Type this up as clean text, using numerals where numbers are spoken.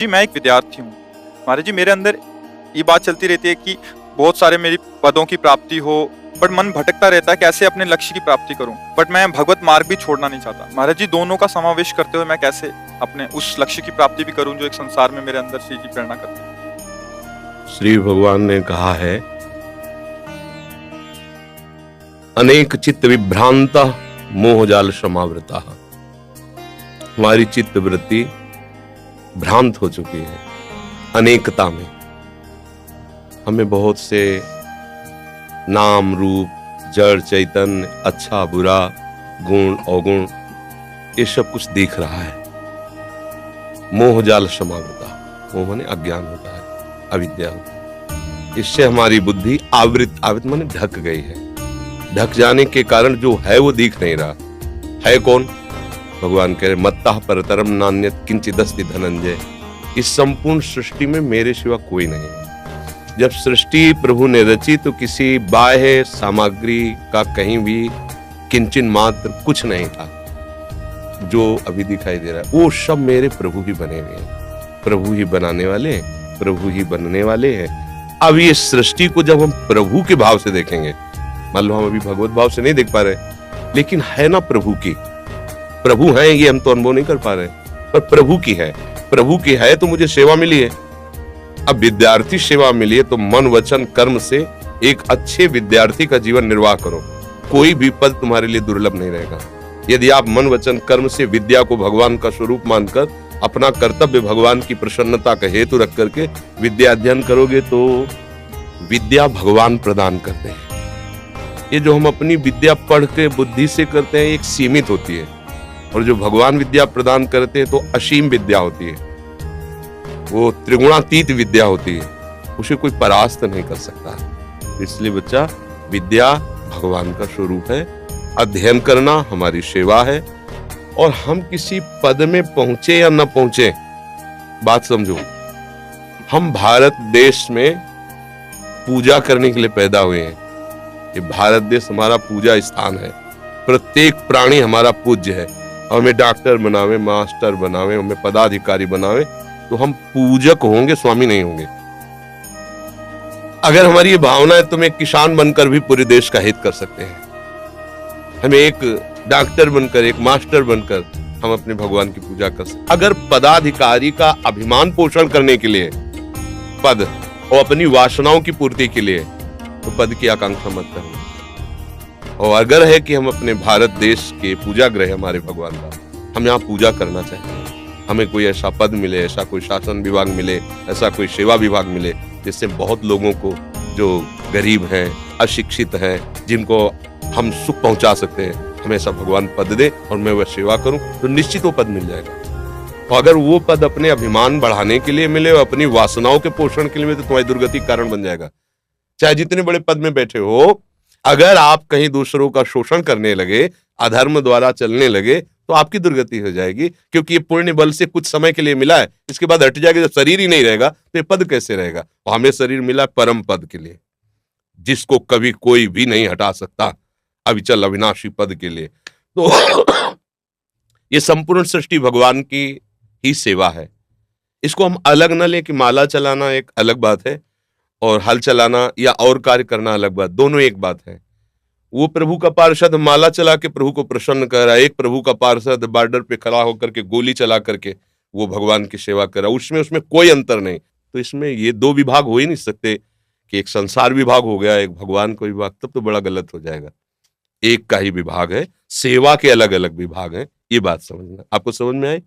जी, मैं एक विद्यार्थी हूँ। महाराज जी, मेरे अंदर ये बात चलती रहती है कि बहुत सारे मेरी पदों की प्राप्ति हो, बट मन भटकता रहता है कैसे अपने लक्ष्य की प्राप्ति करूं। बट मैं भगवत मार्ग भी छोड़ना नहीं चाहता। महाराज जी, दोनों का समावेश करते हुए मैं कैसे अपने उस लक्ष्य की प्राप्ति भी करूं जो एक संसार में मेरे अंदर से जी प्रेरणा करते हैं। श्री भगवान ने कहा है, अनेक चित्त विभ्रांता मोहजाल समावृता। हमारी चित्त वृत्ति भ्रांत हो चुकी है अनेकता में। हमें बहुत से नाम रूप जड़ चैतन्य अच्छा बुरा गुण अवगुण ये सब कुछ दिख रहा है। मोहजाल समावृता, मोह माने अज्ञान होता है, अविद्या होती है। इससे हमारी बुद्धि आवृत माने ढक गई है। ढक जाने के कारण जो है वो दिख नहीं रहा है। कौन? भगवान कह रहे, मत्ता परतरम नान्यत किंचिदस्ति धनंजय। इस संपूर्ण सृष्टि में मेरे सिवा कोई नहीं है। जब सृष्टि प्रभु ने रची तो किसी बाह्य सामग्री का कहीं भी किंचन मात्र कुछ नहीं था। जो अभी दिखाई दे रहा है वो सब मेरे प्रभु ही बने हुए हैं। प्रभु ही बनाने वाले हैं, प्रभु ही बनने वाले हैं। अब ये सृष्टि को जब हम प्रभु के भाव से देखेंगे, मान लो हम अभी भगवत भाव से नहीं देख पा रहे, लेकिन है ना प्रभु की, प्रभु है ये हम तो अनुभव नहीं कर पा रहे, पर प्रभु की है। प्रभु की है तो मुझे सेवा मिली है। अब विद्यार्थी सेवा मिली है तो मन वचन कर्म से एक अच्छे विद्यार्थी का जीवन निर्वाह करो। कोई भी पद तुम्हारे लिए दुर्लभ नहीं रहेगा। यदि आप मन वचन कर्म से विद्या को भगवान का स्वरूप मानकर अपना कर्तव्य भगवान की प्रसन्नता का हेतु रख करके विद्या अध्ययन करोगे तो विद्या भगवान प्रदान करते हैं। ये जो हम अपनी विद्या पढ़ के बुद्धि से करते हैं एक सीमित होती है, और जो भगवान विद्या प्रदान करते हैं तो असीम विद्या होती है। वो त्रिगुणातीत विद्या होती है, उसे कोई परास्त नहीं कर सकता। इसलिए बच्चा, विद्या भगवान का स्वरूप है। अध्ययन करना हमारी सेवा है। और हम किसी पद में पहुंचे या न पहुंचे, बात समझो, हम भारत देश में पूजा करने के लिए पैदा हुए हैं। ये भारत देश हमारा पूजा स्थान है। प्रत्येक प्राणी हमारा पूज्य है। हमें डॉक्टर बनावे, मास्टर बनावे, हमें पदाधिकारी बनावे तो हम पूजक होंगे, स्वामी नहीं होंगे। अगर हमारी ये भावना है तो मैं किसान बनकर भी पूरे देश का हित कर सकते हैं। हमें एक डॉक्टर बनकर, एक मास्टर बनकर हम अपने भगवान की पूजा कर सकते। अगर पदाधिकारी का अभिमान पोषण करने के लिए पद और अपनी वासनाओं की पूर्ति के लिए, तो पद की आकांक्षा मत करना। और अगर है कि हम अपने भारत देश के पूजा ग्रह हमारे भगवान का, हम यहाँ पूजा करना चाहते हैं, हमें कोई ऐसा पद मिले, ऐसा कोई शासन विभाग मिले, ऐसा कोई सेवा विभाग मिले जिससे बहुत लोगों को जो गरीब हैं, अशिक्षित हैं, जिनको हम सुख पहुंचा सकते हैं, हमें ऐसा भगवान पद दे और मैं वह सेवा करूं तो निश्चित वो पद मिल जाएगा। और अगर वो पद अपने अभिमान बढ़ाने के लिए मिले और अपनी वासनाओं के पोषण के लिए मिले तो तुम्हारी दुर्गति कारण बन जाएगा। चाहे जितने बड़े पद में बैठे हो, अगर आप कहीं दूसरों का शोषण करने लगे, अधर्म द्वारा चलने लगे तो आपकी दुर्गति हो जाएगी। क्योंकि ये पुण्य बल से कुछ समय के लिए मिला है, इसके बाद हट जाएगा। जब शरीर ही नहीं रहेगा तो ये पद कैसे रहेगा? और हमें शरीर मिला परम पद के लिए, जिसको कभी कोई भी नहीं हटा सकता, अविचल अविनाशी पद के लिए। तो ये संपूर्ण सृष्टि भगवान की ही सेवा है। इसको हम अलग न ले कि माला चलाना एक अलग बात है और हल चलाना या और कार्य करना अलग बात, दोनों एक बात है। वो प्रभु का पार्षद माला चला के प्रभु को प्रसन्न कर रहा है, एक प्रभु का पार्षद बॉर्डर पे खड़ा होकर के गोली चला करके वो भगवान की सेवा कर रहा है। उसमें कोई अंतर नहीं। तो इसमें ये दो विभाग हो ही नहीं सकते कि एक संसार विभाग हो गया, एक भगवान का विभाग, तब तो बड़ा गलत हो जाएगा। एक का ही विभाग है, सेवा के अलग अलग विभाग हैं। ये बात समझना। आपको समझ में आई?